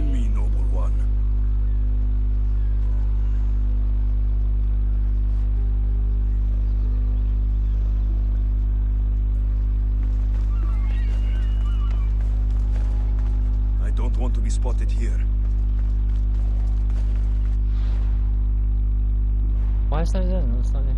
Pardon me, noble one. I don't want to be spotted here. Why is that there? No, it's not there.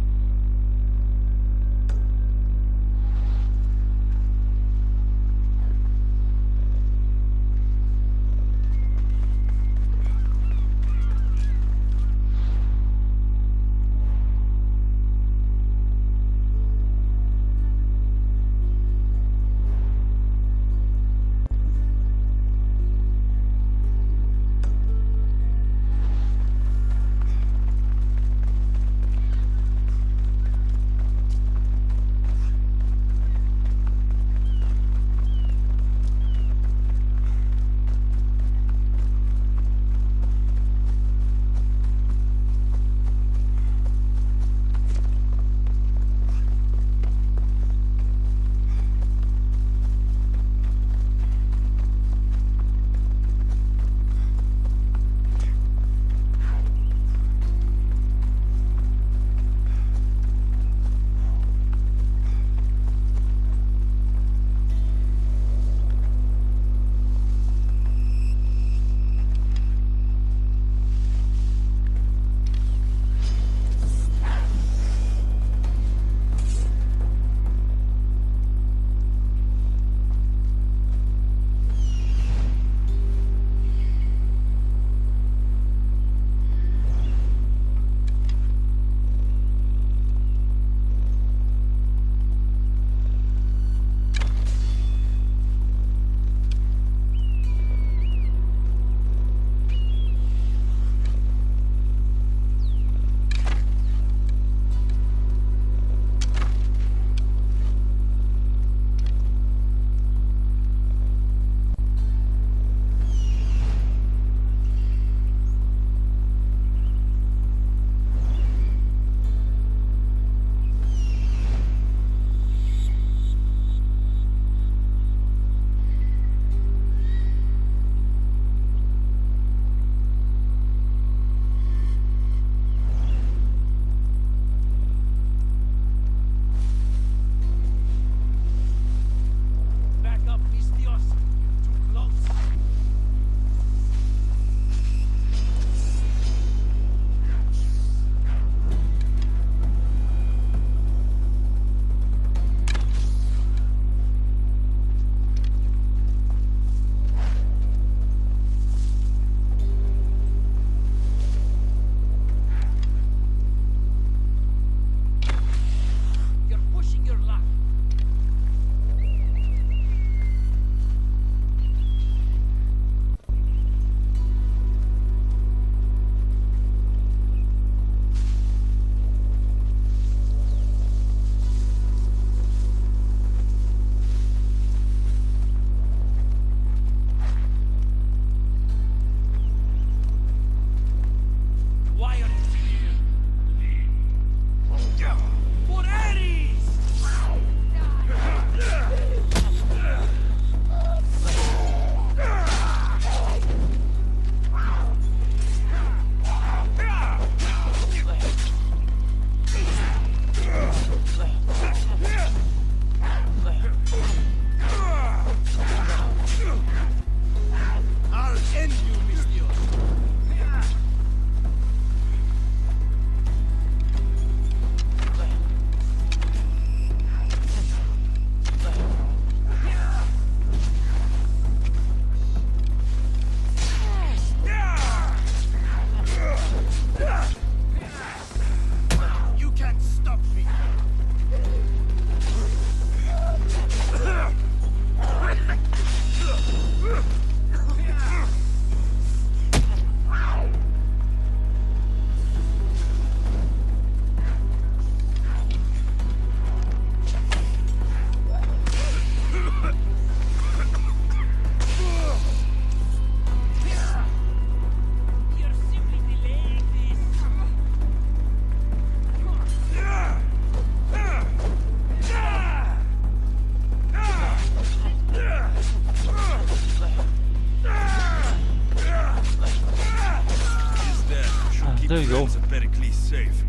There you go. friends of Pericles safe.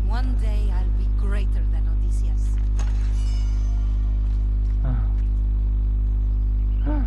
One day I'll be greater than Odysseus. Good.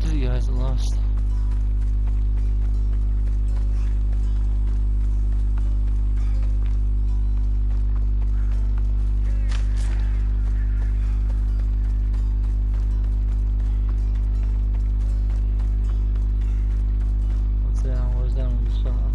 Dude, you guys are lost. What's down? What's down? What's down?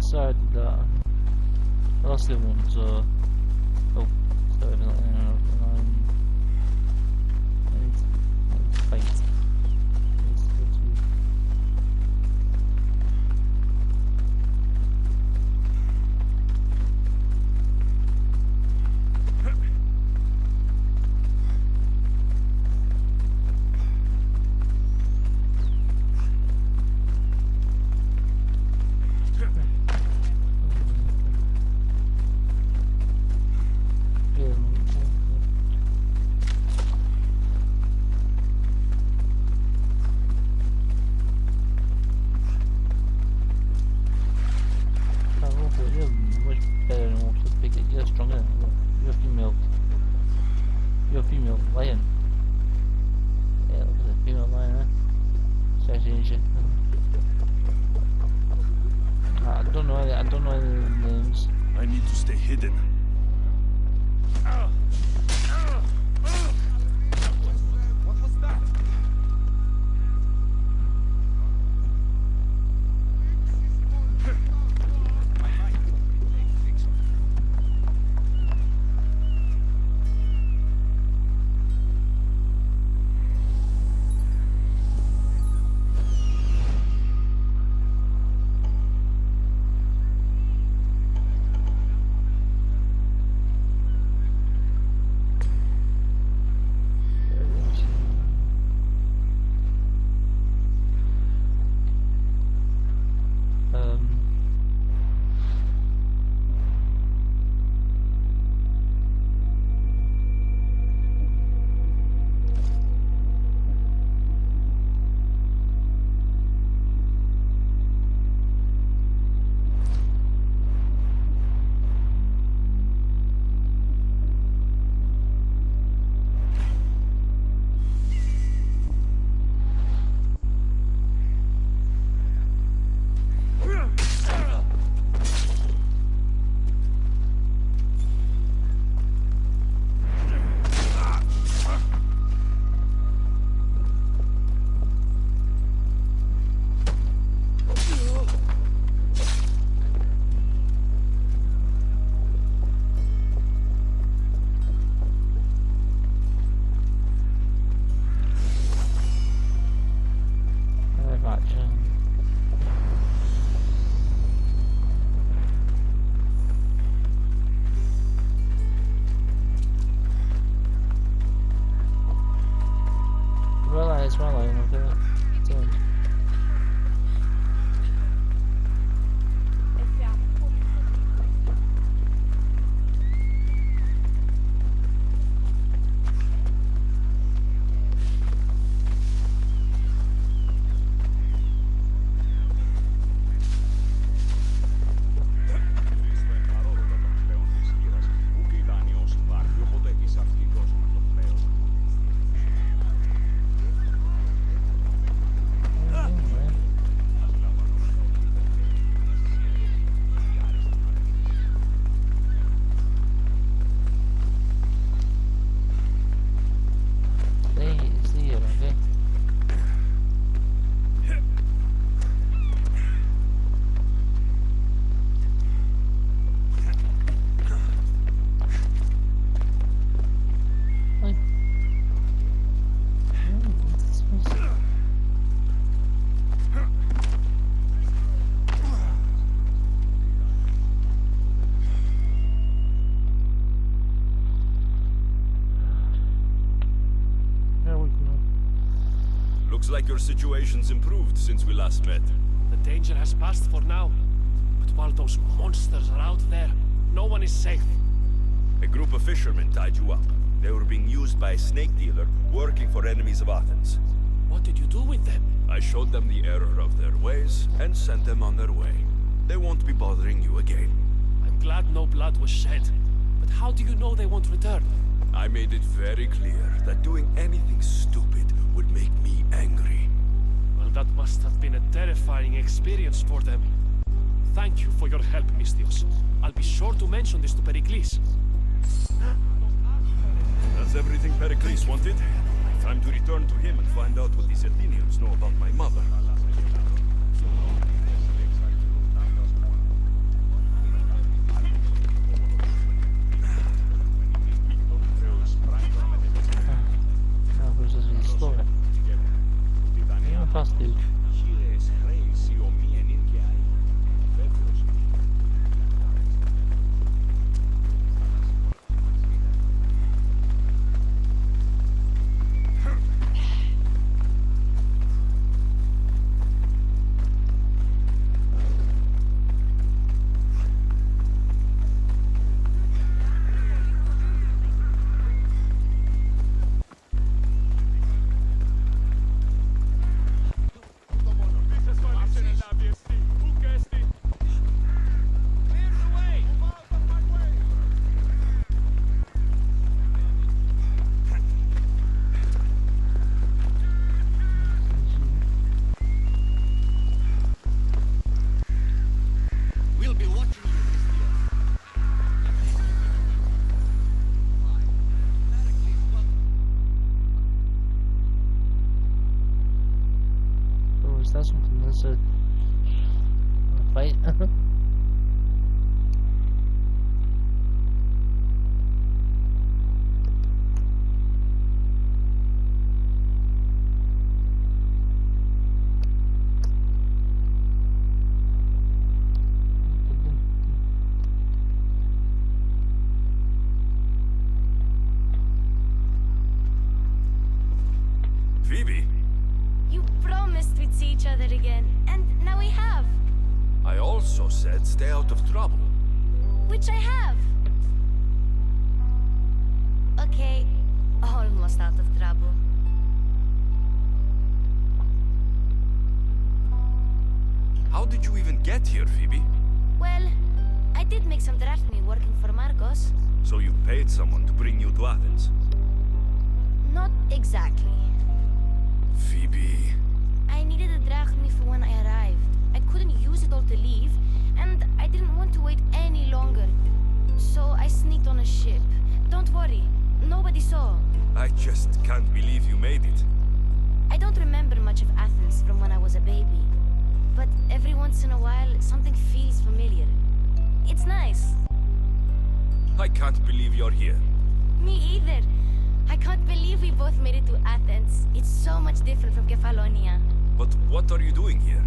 sorry I did that. I lost the other one, so... Oh, sorry, I need to fight. You're a female lion. Yeah, look at the female lion, huh? Assassination. I don't know any names. I need to stay hidden. What was that? Looks like your situation's improved since we last met. The danger has passed for now. But while those monsters are out there, no one is safe. A group of fishermen tied you up. They were being used by a snake dealer working for enemies of Athens. What did you do with them? I showed them the error of their ways and sent them on their way. They won't be bothering you again. I'm glad no blood was shed. But how do you know they won't return? I made it very clear that doing anything stupid would make me angry. Well, that must have been a terrifying experience for them. Thank you for your help, Mystios. I'll be sure to mention this to Pericles. That's everything Pericles wanted. Time to return to him and find out what these Athenians know about my mother. also said stay out of trouble. Which I have. Okay, almost out of trouble. How did you even get here, Phoebe? Well, I did make some drachmi working for Marcos. So you paid someone to bring you to Athens? Not exactly. Phoebe... I needed a drachmi for when I arrived. I couldn't use it all to leave, and I didn't want to wait any longer. So I sneaked on a ship. Don't worry, nobody saw. I just can't believe you made it. I don't remember much of Athens from when I was a baby. But every once in a while, something feels familiar. It's nice. I can't believe you're here. Me either. I can't believe we both made it to Athens. It's so much different from Kefalonia. But what are you doing here?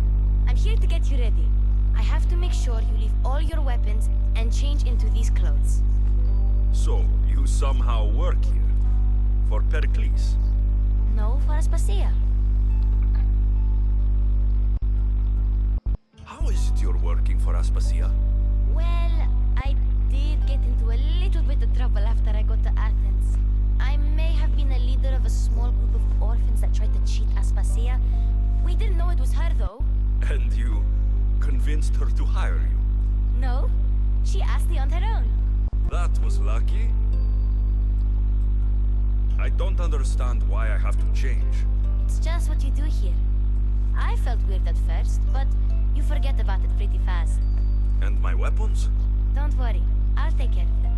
I'm here to get you ready. I have to make sure you leave all your weapons and change into these clothes. So, you somehow work here? For Pericles? No, for Aspasia. How is it you're working for Aspasia? Well, I did get into a little bit of trouble after I got to Athens. I may have been a leader of a small group of orphans that tried to cheat Aspasia. We didn't know it was her, though. And you convinced her to hire you? No, she asked me on her own. That was lucky. I don't understand why I have to change. It's just what you do here. I felt weird at first, but you forget about it pretty fast. And my weapons? Don't worry, I'll take care of them.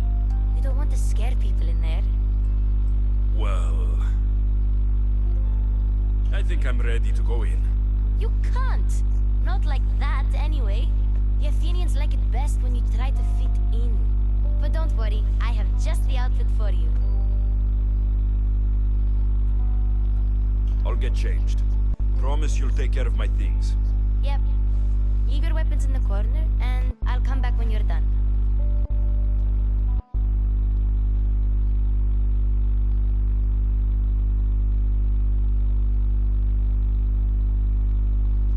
You don't want to scare people in there. Well... I think I'm ready to go in. You can't! Not like that, anyway. The Athenians like it best when you try to fit in. But don't worry, I have just the outfit for you. I'll get changed. Promise you'll take care of my things. Yep. Leave your weapons in the corner, and I'll come back when you're done.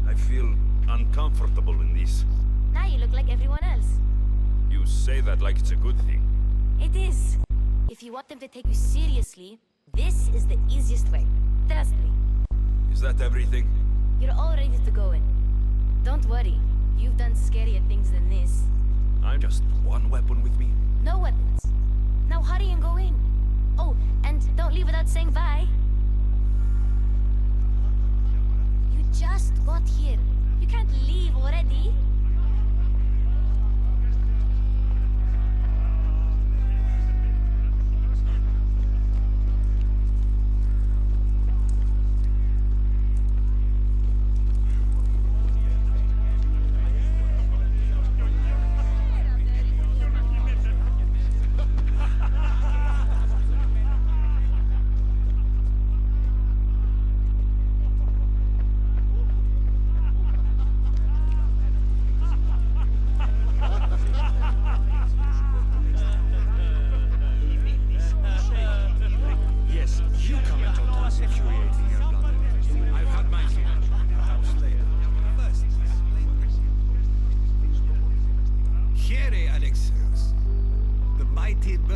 I feel uncomfortable in this. Now you look like everyone else. You say that like it's a good thing. It is. If you want them to take you seriously, this is the easiest way. Trust me. Is that everything? You're all ready to go in. Don't worry. You've done scarier things than this. I'm just one weapon with me. No weapons. Now hurry and go in. Oh, and don't leave without saying bye. You just got here. You can't leave already.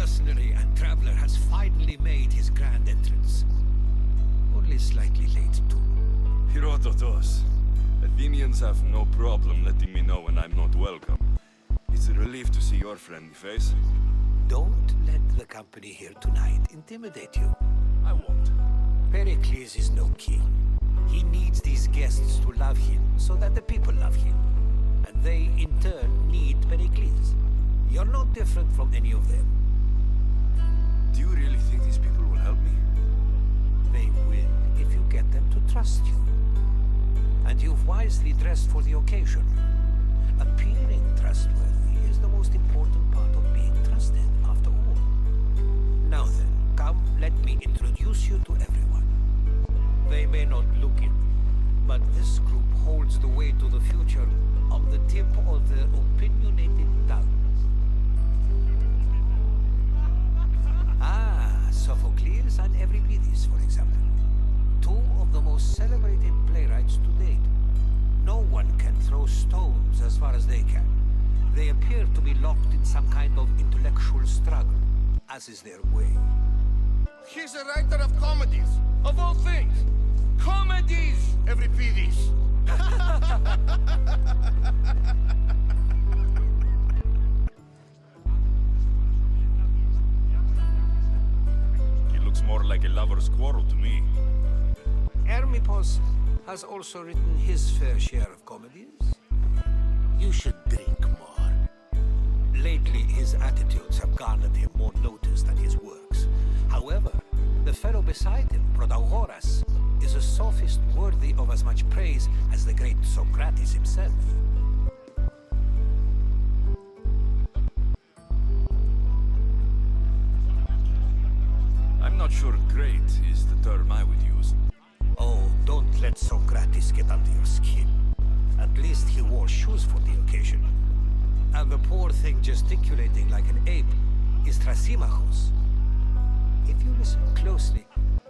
mercenary and traveler has finally made his grand entrance. Only slightly late, too. Herodotus. Athenians have no problem letting me know when I'm not welcome. It's a relief to see your friendly face. Don't let the company here tonight intimidate you. I won't. Pericles is no king. He needs these guests to love him so that the people love him. And they, in turn, need Pericles. You're no different from any of them. Do you really think these people will help me? They will if you get them to trust you. And you've wisely dressed for the occasion. Appearing trustworthy is the most important part of being trusted, after all. Now then, come, let me introduce you to everyone. They may not look it, but this group holds the way to the future on the tip of their opinionated tongues. Sophocles and Euripides, for example. Two of the most celebrated playwrights to date. No one can throw stones as far as they can. They appear to be locked in some kind of intellectual struggle, as is their way. He's a writer of comedies, of all things. Comedies, Euripides. He looks more like a lover's quarrel to me. Hermippos has also written his fair share of comedies. You should drink more. Lately, his attitudes have garnered him more notice than his works. However, the fellow beside him, Protagoras, is a sophist worthy of as much praise as the great Socrates himself. I'm not sure great is the term I would use. Oh, don't let Socrates get under your skin. At least he wore shoes for the occasion. And the poor thing gesticulating like an ape is Thrasymachos. If you listen closely,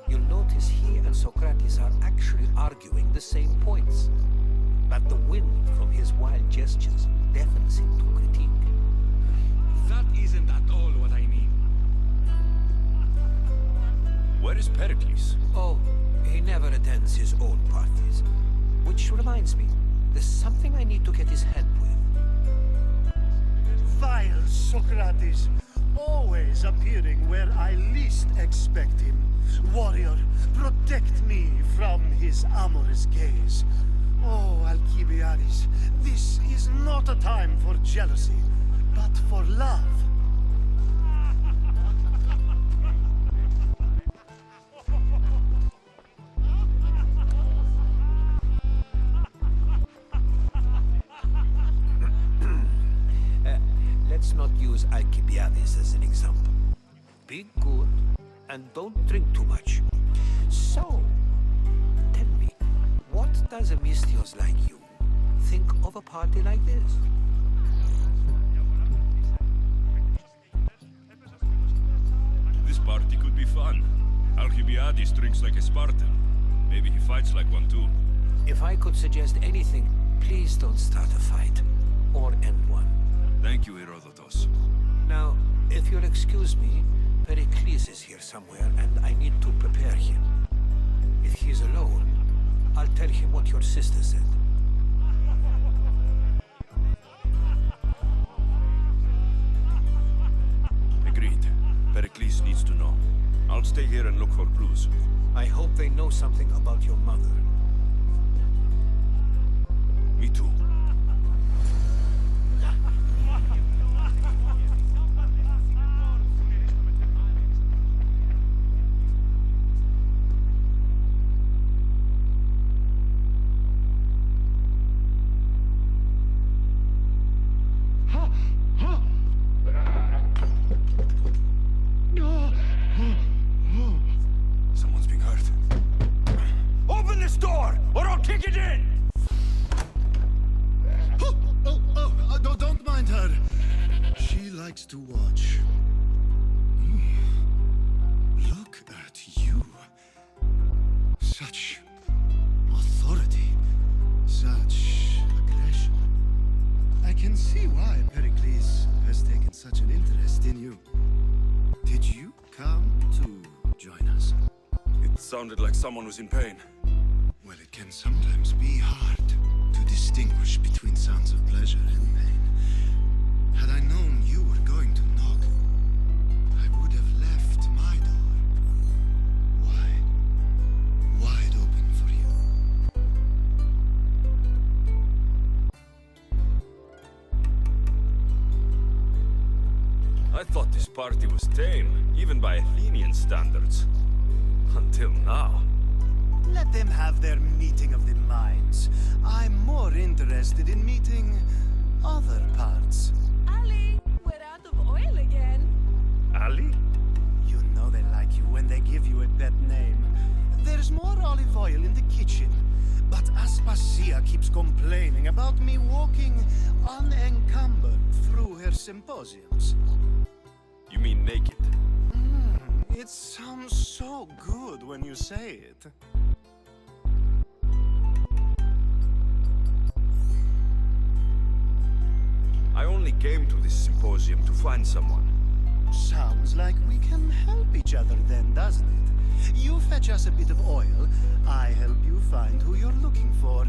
you'll notice he and Socrates are actually arguing the same points. But the wind from his wild gestures deafens him to critique. That isn't at all what I mean. Where is Pericles? Oh, he never attends his own parties. Which reminds me, there's something I need to get his help with. Vile Socrates, always appearing where I least expect him. Warrior, protect me from his amorous gaze. Oh, Alcibiades, this is not a time for jealousy, but for love. Let's not use Alcibiades as an example. Be good and don't drink too much. So, tell me, what does a Misthios like you think of a party like this? This party could be fun. Alcibiades drinks like a Spartan. Maybe he fights like one too. If I could suggest anything, please don't start a fight or end one. Thank you, Herodotus. Now, if you'll excuse me, Pericles is here somewhere, and I need to prepare him. If he's alone, I'll tell him what your sister said. Agreed. Pericles needs to know. I'll stay here and look for clues. I hope they know something about your mother. Me too. Someone's being hurt. Open this door, or I'll kick it in! Don't mind her. She likes to watch. Look at you. Such authority. Such aggression. I can see why Pericles has taken such an interest in you. Did you come to join us? It sounded like someone was in pain. Well, it can sometimes be hard to distinguish between sounds of pleasure and pain. Had I known you were going to knock, I would have left my door wide open for you. I thought this party was tame, even by Athenian standards. Until now. Let them have their meeting of the minds. I'm more interested in meeting other parts. Ali, we're out of oil again. Ali? You know they like you when they give you a pet name. There's more olive oil in the kitchen, but Aspasia keeps complaining about me walking unencumbered through her symposiums. You mean naked? It sounds so good when you say it. I only came to this symposium to find someone. Sounds like we can help each other then, doesn't it? You fetch us a bit of oil, I help you find who you're looking for.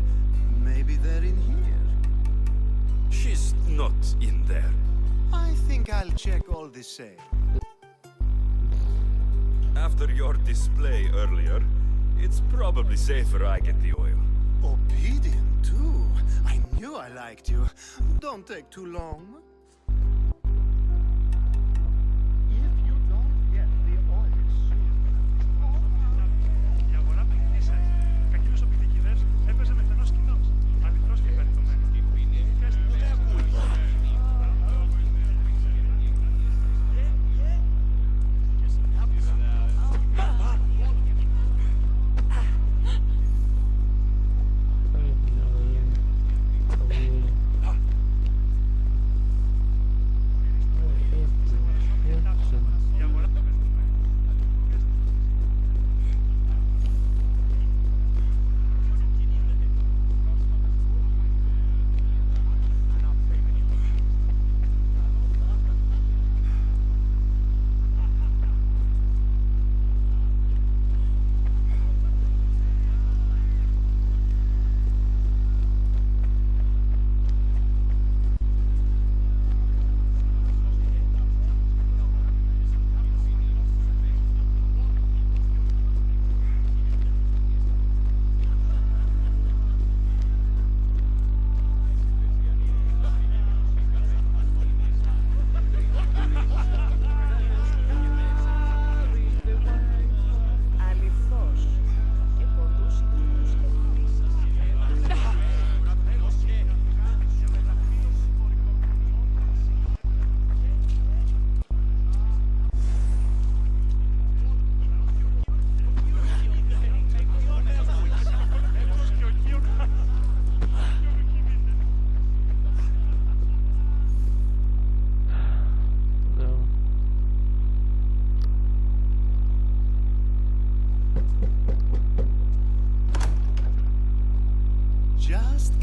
Maybe they're in here. She's not in there. I think I'll check all the same. After your display earlier, it's probably safer I get the oil. Obedient, too. I knew I liked you. Don't take too long. If you don't get the oil soon... Η αγορά παιχνίδισαι. Κακύλος ο πιτικιδές έπαιζε με φαινός κοινός. Αληθώς και περιτωμένος.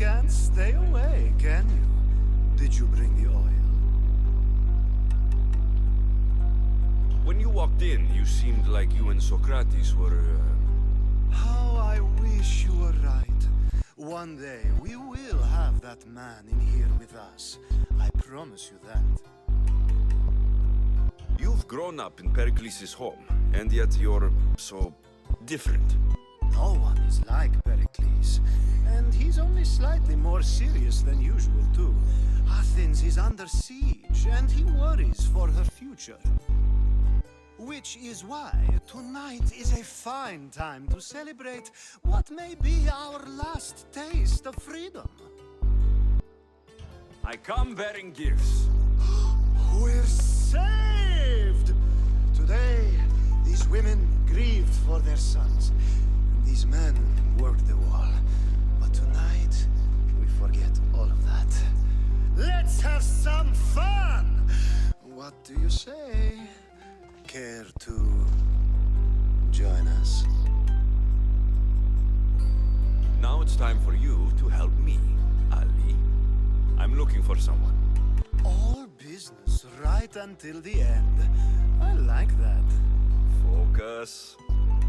Can't stay away, can you? Did you bring the oil? When you walked in, you seemed like you and Socrates were... How I wish you were right. One day we will have that man in here with us. I promise you that. You've grown up in Pericles' home, and yet you're so different. No one is like Pericles. And he's only slightly more serious than usual, too. Athens is under siege, and he worries for her future. Which is why tonight is a fine time to celebrate what may be our last taste of freedom. I come bearing gifts. We're saved! Today, these women grieved for their sons. These men worked the wall. But tonight, we forget all of that. Let's have some fun! What do you say? Care to join us? Now it's time for you to help me, Ali. I'm looking for someone. All business right until the end. I like that. Focus.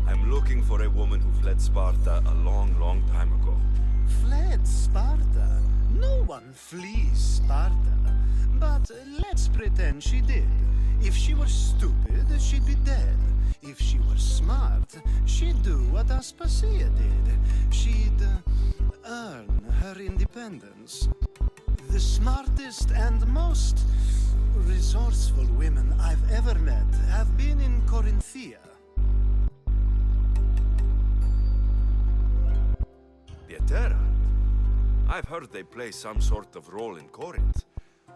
I'm looking for a woman who fled Sparta a long, long time ago. Fled Sparta? No one flees Sparta. But let's pretend she did. If she were stupid, she'd be dead. If she were smart, she'd do what Aspasia did. She'd earn her independence. The smartest and most resourceful women I've ever met have been in Corinthia. Pietera? I've heard they play some sort of role in Corinth,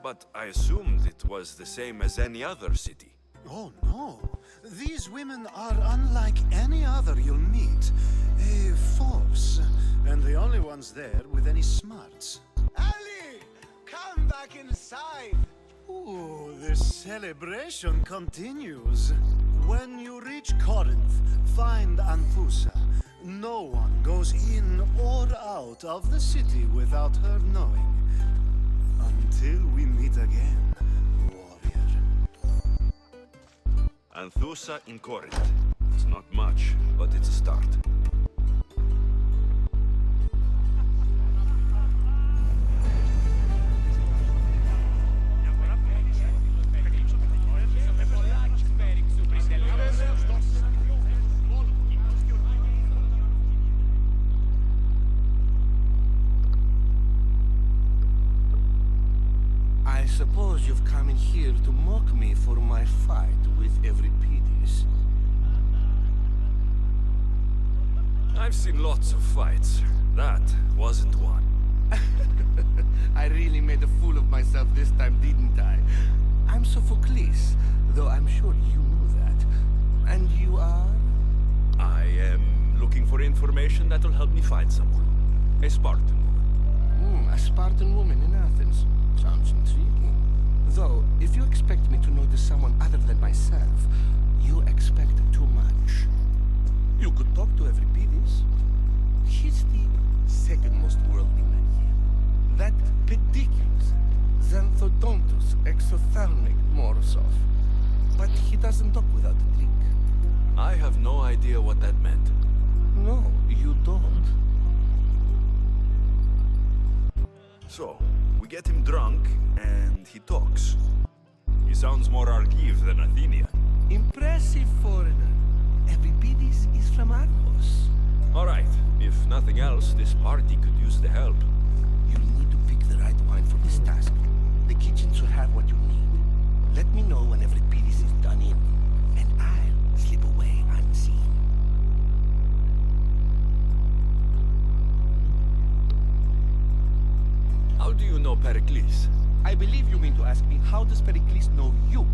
but I assumed it was the same as any other city. Oh no, these women are unlike any other you'll meet. A force, and the only ones there with any smarts. Ali, come back inside! Ooh, the celebration continues. When you reach Corinth, find Anfusa. No one goes in or out of the city without her knowing. Until we meet again. Anthusa in Corinth. It's not much, but it's a start. I suppose you've come in here to mock me for my fight with Euripides. I've seen lots of fights. That wasn't one. I really made a fool of myself this time, didn't I? I'm Sophocles, though I'm sure you knew that. And you are? I am looking for information that'll help me find someone. A Spartan woman. A Spartan woman in Athens. Sounds intriguing. Though, if you expect me to notice someone other than myself, you expect too much. You could talk to Euripides. He's the second most worldly man here. That pediculus, Xanthodontus exophthalmic Morosov. But he doesn't talk without a drink. I have no idea what that meant. No, you don't. So, we get him drunk, and he talks. He sounds more Argive than Athenian. Impressive foreigner. Euripides is from Argos. All right, if nothing else, this party could use the help. You'll need to pick the right wine for this task. The kitchen should have what you need. Let me know when Euripides is done in, and I'll slip away unseen. How do you know Pericles? I believe you mean to ask me, how does Pericles know you?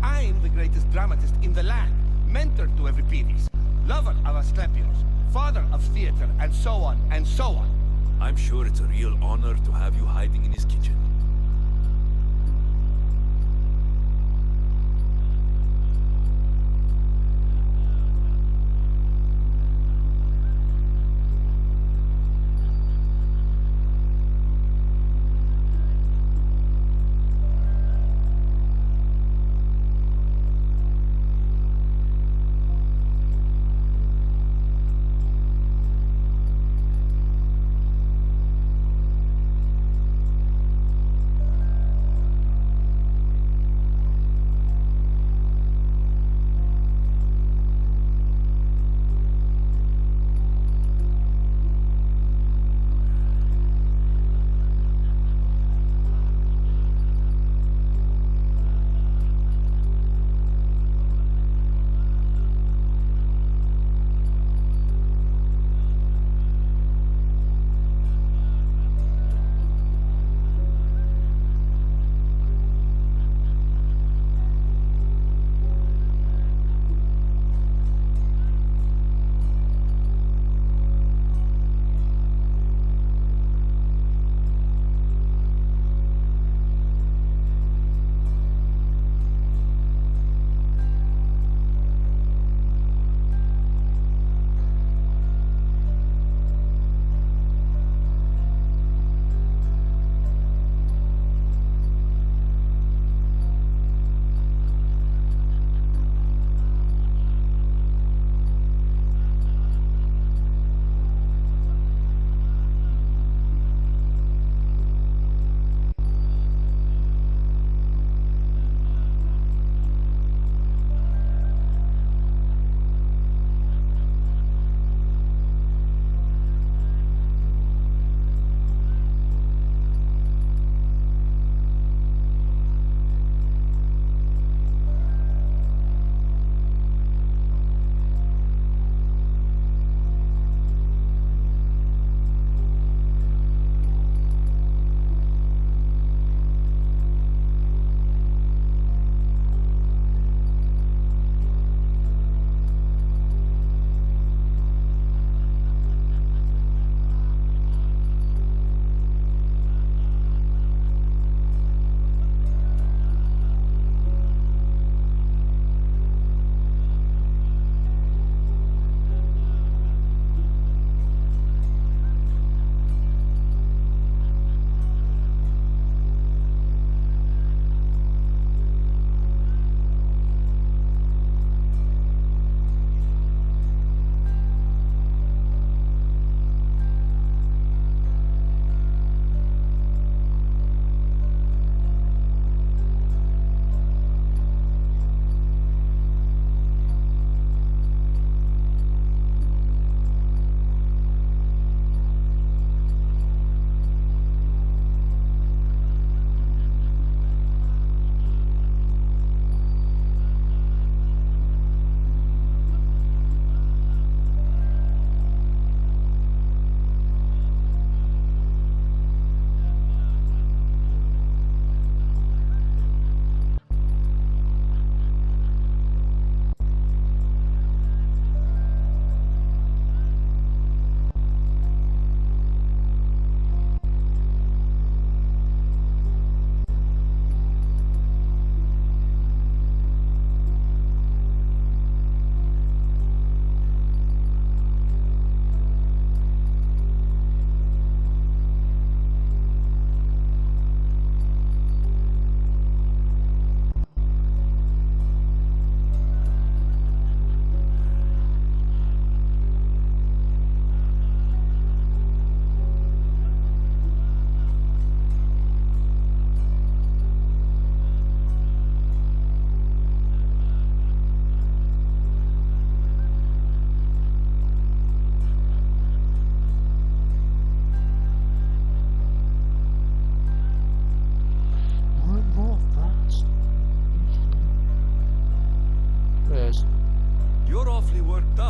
I am the greatest dramatist in the land, mentor to Euripides, lover of Asclepios, father of theater, and so on, and so on. I'm sure it's a real honor to have you hiding in his kitchen.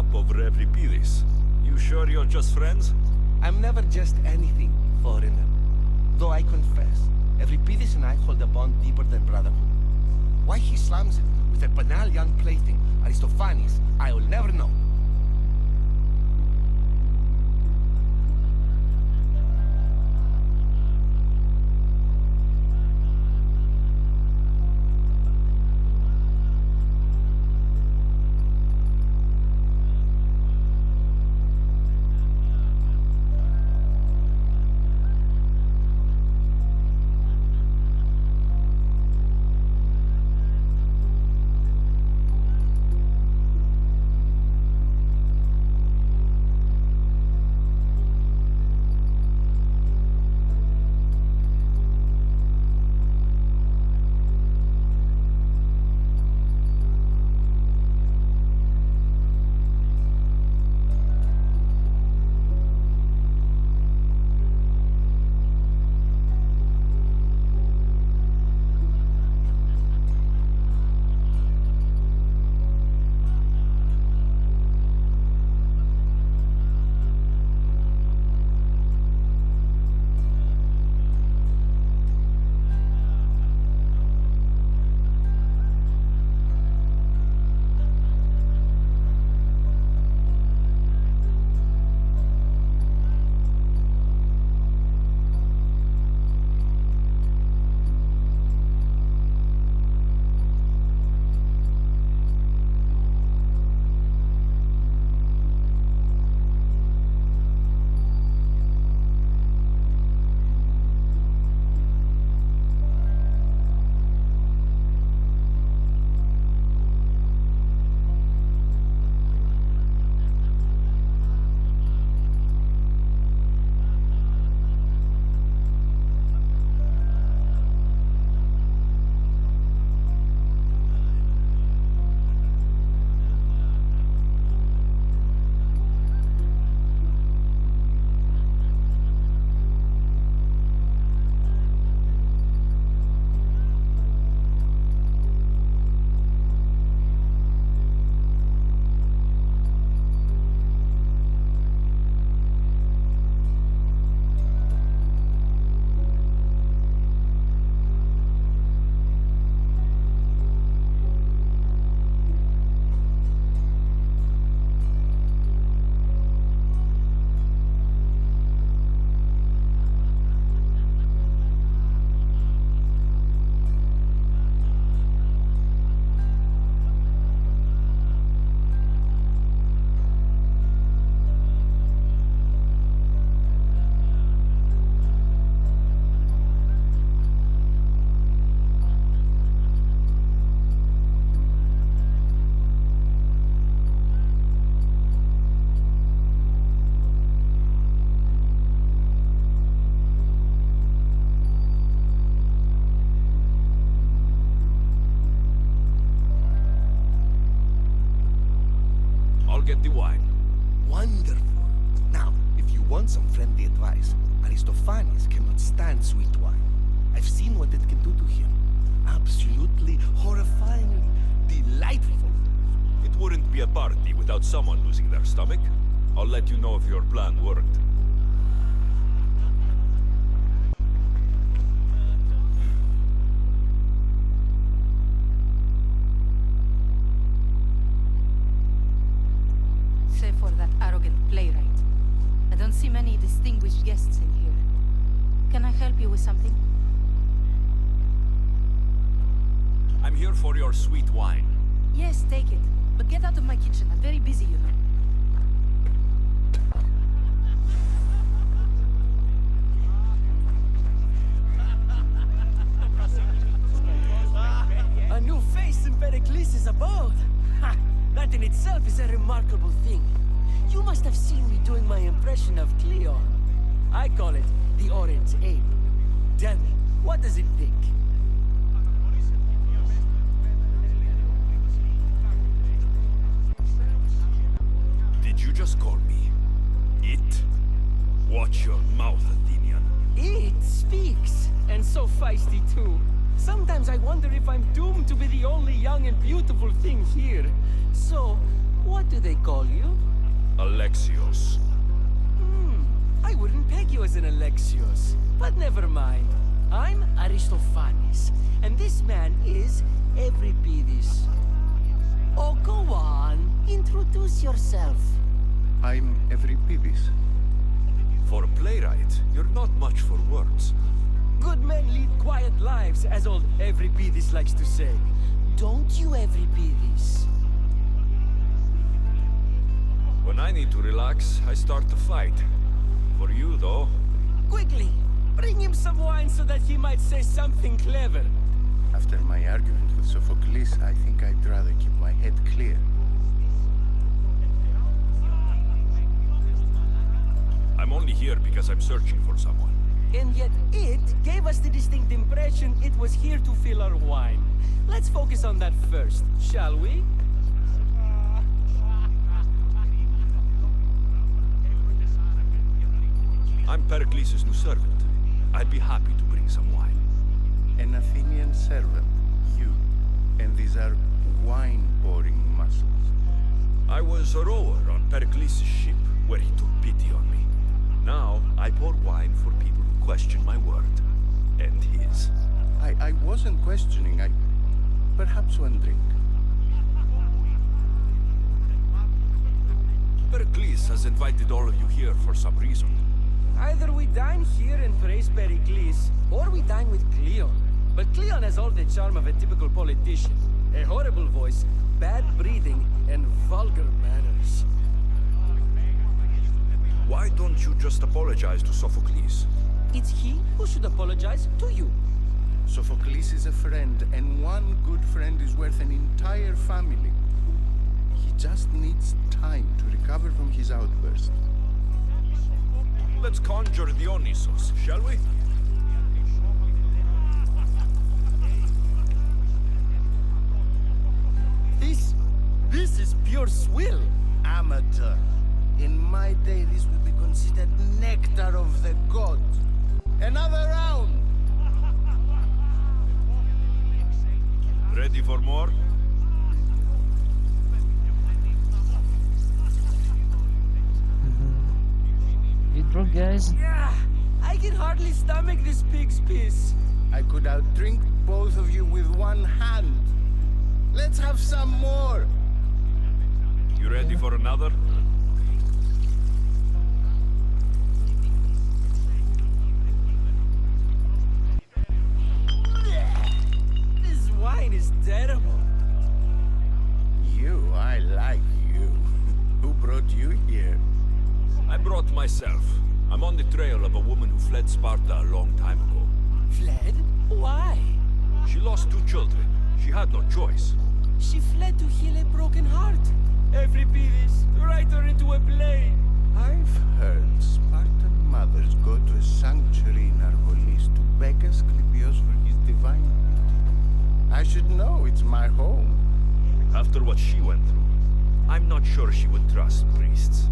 up over Euripides. You sure you're just friends? I'm never just anything, foreigner. Though I confess, Euripides and I hold a bond deeper than brotherhood. Why he slams it with a banal young plaything, Aristophanes, I will never know. Get the wine. Wonderful. Now, if you want some friendly advice, Aristophanes cannot stand sweet wine. I've seen what it can do to him. Absolutely horrifyingly delightful. It wouldn't be a party without someone losing their stomach. I'll let you know if your plan worked. Save for that arrogant playwright. I don't see many distinguished guests in here. Can I help you with something? I'm here for your sweet wine. Yes, take it. But get out of my kitchen. I'm very busy, you know. A new face in Pericles' abode! Ha! That in itself is a remarkable thing. You must have seen me doing my impression of Cleon. I call it the Orange Ape. Tell me, what does it think? Did you just call me it? Watch your mouth, Athenian. It speaks, and so feisty too. Sometimes I wonder if I'm doomed to be the only young and beautiful thing here. So, What do they call you? Alexios. I wouldn't peg you as an Alexios. But never mind. I'm Aristophanes, and this man is Euripides. Oh, go on. Introduce yourself. I'm Euripides. For a playwright, you're not much for words. Good men lead quiet lives, as old Euripides likes to say. Don't you, Euripides? When I need to relax, I start to fight. For you, though, Quickly, bring him some wine so that he might say something clever. After my argument with Sophocles, I think I'd rather keep my head clear. I'm only here because I'm searching for someone. And yet it gave us the distinct impression it was here to fill our wine. Let's focus on that first, shall we? I'm Pericles' new servant. I'd be happy to bring some wine. An Athenian servant, you. And these are wine-pouring muscles. I was a rower on Pericles' ship, where he took pity on me. Now, I pour wine for people who question my word. And his. I wasn't questioning. Perhaps one drink. Pericles has invited all of you here for some reason. Either we dine here and praise Pericles, or we dine with Cleon. But Cleon has all the charm of a typical politician. A horrible voice, bad breeding, and vulgar manners. Why don't you just apologize to Sophocles? It's he who should apologize to you. Sophocles is a friend, and one good friend is worth an entire family. He just needs time to recover from his outburst. Let's conjure Dionysos, shall we? This is pure swill. Amateur. In my day, this would be considered nectar of the gods. Another round! Ready for more? You drunk, guys? Yeah, I can hardly stomach this pig's piss. I could outdrink both of you with one hand. Let's have some more! You ready for another? This wine is terrible. I like you. Who brought you here? I brought myself. I'm on the trail of a woman who fled Sparta a long time ago. Fled? Why? She lost 2 children. She had no choice. She fled to heal a broken heart. Euripides, write her into a play. I've heard Spartan mothers go to a sanctuary in Argolis to beg Asclepios for his divine beauty. I should know, it's my home. After what she went through, I'm not sure she would trust priests.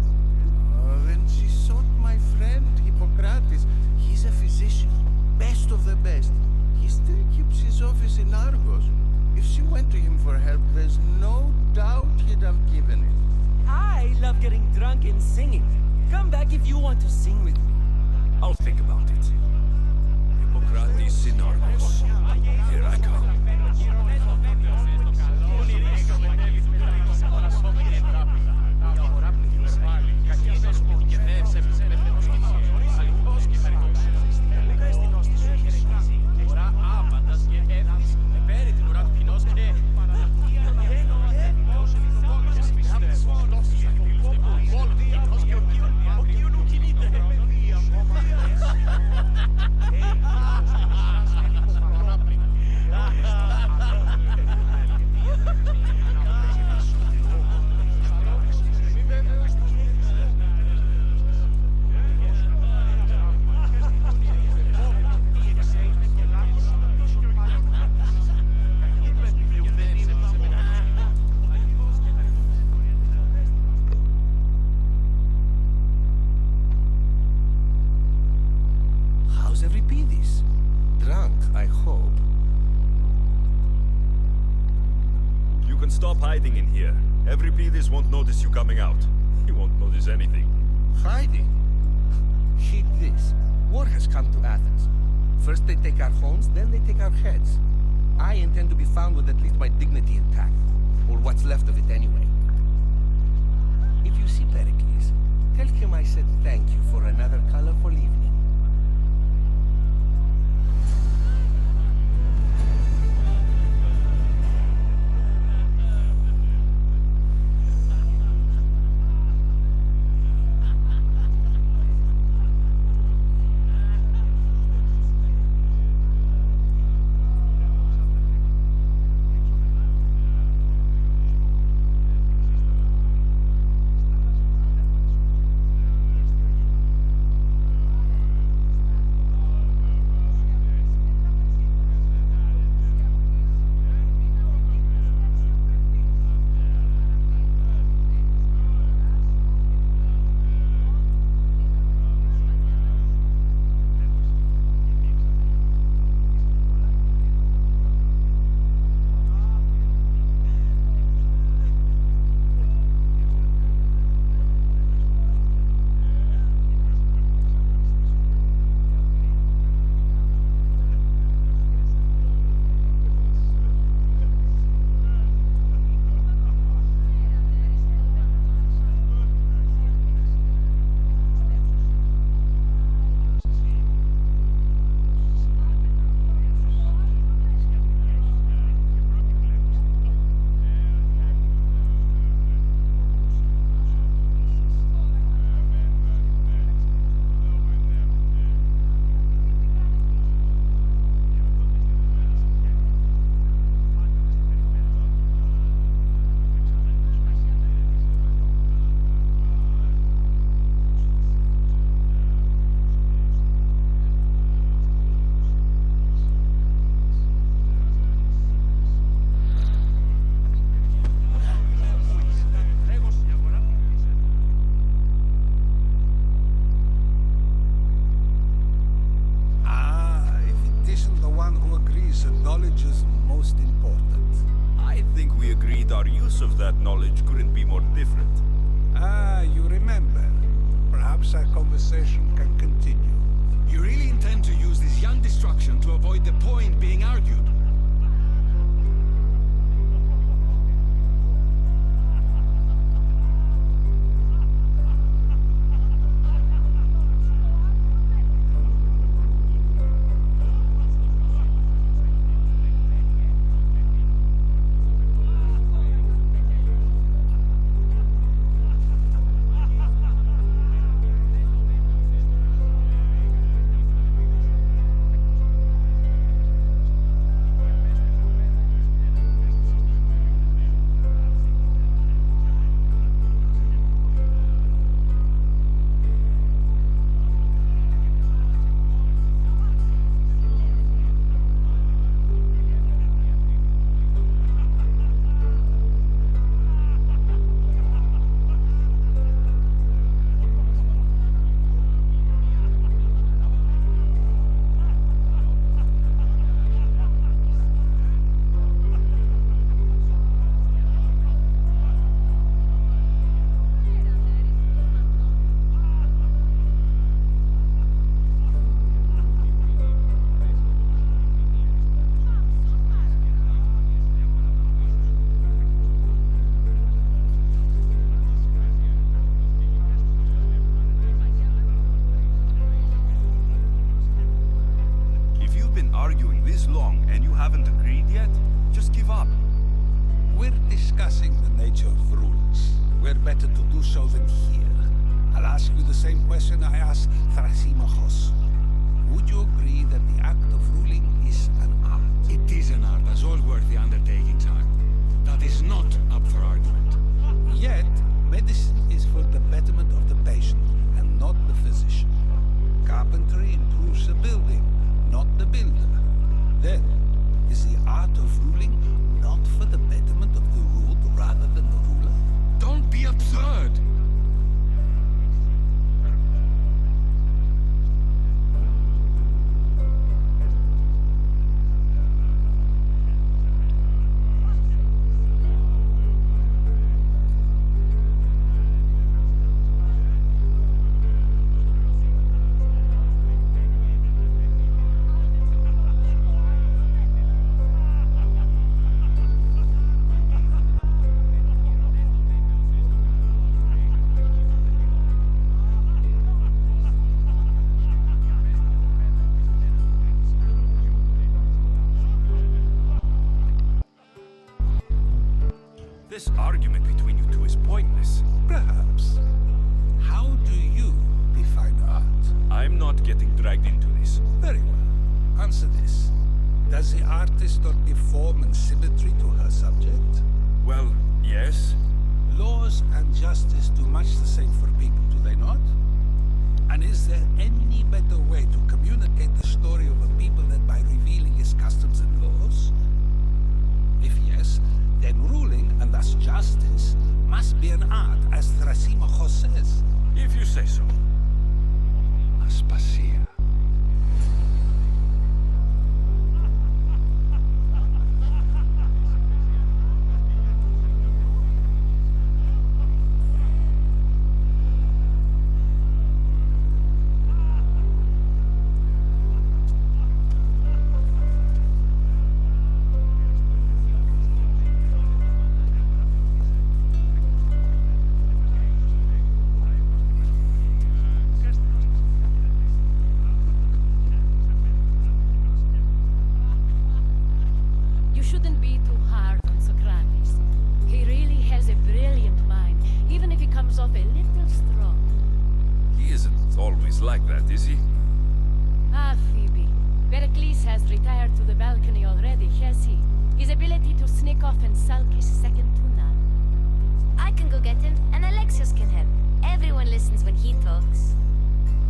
Then she sought my friend, Hippocrates. He's a physician, best of the best. He still keeps his office in Argos. If she went to him for help, there's no doubt he'd have given it. I love getting drunk and singing. Come back if you want to sing with me. I'll think about it. Hippocrates in Argos. Here I come. Euripides. Drunk, I hope. You can stop hiding in here. Euripides won't notice you coming out. He won't notice anything. Hiding? Heed this. War has come to Athens. First they take our homes, then they take our heads. I intend to be found with at least my dignity intact. Or what's left of it anyway. If you see Pericles, tell him I said thank you for another colorful evening. Our use of that knowledge couldn't be more different. Ah, you remember. Perhaps our conversation can continue. You really intend to use this young destruction to avoid the point being argued? Arguing this long and you haven't agreed yet? Just give up. We're discussing the nature of rules. We're better to do so than here. I'll ask you the same question I asked Thrasymachos. Would you agree that the act of ruling is an art? It is an art, as all worthy undertakings are. That is not up for argument. Yet, medicine is for the betterment of the patient, and not the physician. Carpentry improves the building, not the builder. Then, is the art of ruling not for the betterment of the ruled rather than the ruler? Don't be absurd! This argument between you two is pointless. Perhaps. How do you define art? I'm not getting dragged into this. Very well. Answer this. Does the artist not give form and symmetry to her subject? Well, yes. Laws and justice do much the same for people, do they not? And is there any better way to communicate the story of a people than by revealing its customs and laws? If yes, then ruling, and thus justice, must be an art, as Thrasymachos says. If you say so. Aspasia. You shouldn't be too hard on Socrates. He really has a brilliant mind, even if he comes off a little strong. He isn't always like that, is he? Ah, Phoebe. Pericles has retired to the balcony already, has he? His ability to sneak off and sulk is second to none. I can go get him, and Alexios can help. Everyone listens when he talks.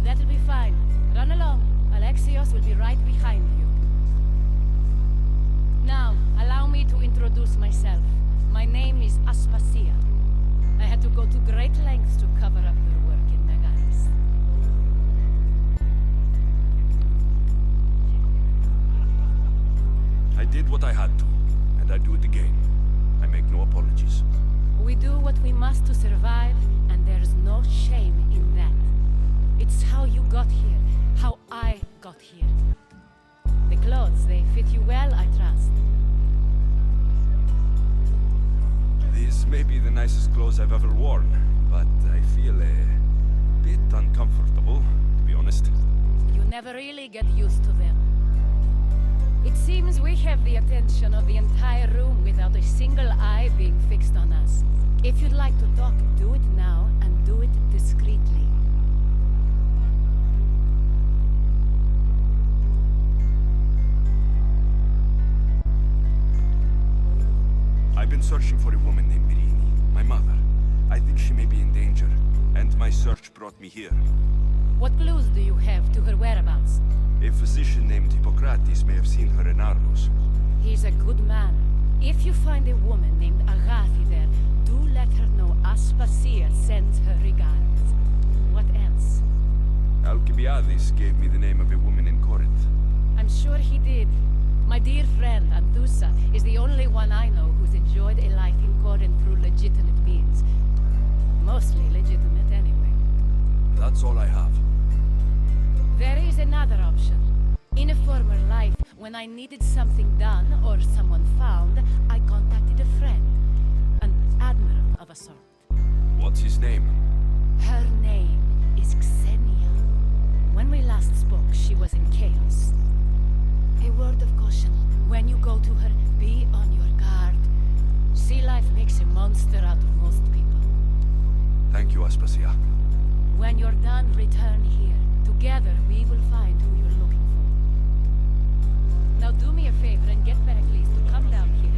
That'll be fine. Run along. Alexios will be right behind you. Now, allow me to introduce myself. My name is Aspasia. I had to go to great lengths to cover up your work in Megaris. I did what I had to, and I do it again. I make no apologies. We do what we must to survive, and there's no shame in that. It's how you got here, how I got here. The clothes, they fit you well, I trust. These may be the nicest clothes I've ever worn, but I feel a bit uncomfortable, to be honest. You never really get used to them. It seems we have the attention of the entire room without a single eye being fixed on us. If you'd like to talk, do it now, and do it discreetly. I've been searching for a woman named Mirini, my mother. I think she may be in danger, and my search brought me here. What clues do you have to her whereabouts? A physician named Hippocrates may have seen her in Argos. He's a good man. If you find a woman named Agathi there, do let her know Aspasia sends her regards. What else? Alcibiades gave me the name of a woman in Corinth. I'm sure he did. My dear friend, Anthusa, is the only one I know who's enjoyed a life in Corinth through legitimate means. Mostly legitimate, anyway. That's all I have. There is another option. In a former life, when I needed something done or someone found, I contacted a friend. An admiral of a sort. What's his name? Her name is Xenia. When we last spoke, she was in chaos. A word of caution. When you go to her, be on your guard. Sea life makes a monster out of most people. Thank you, Aspasia. When you're done, return here. Together, we will find who you're looking for. Now do me a favor and get Pericles to come down here.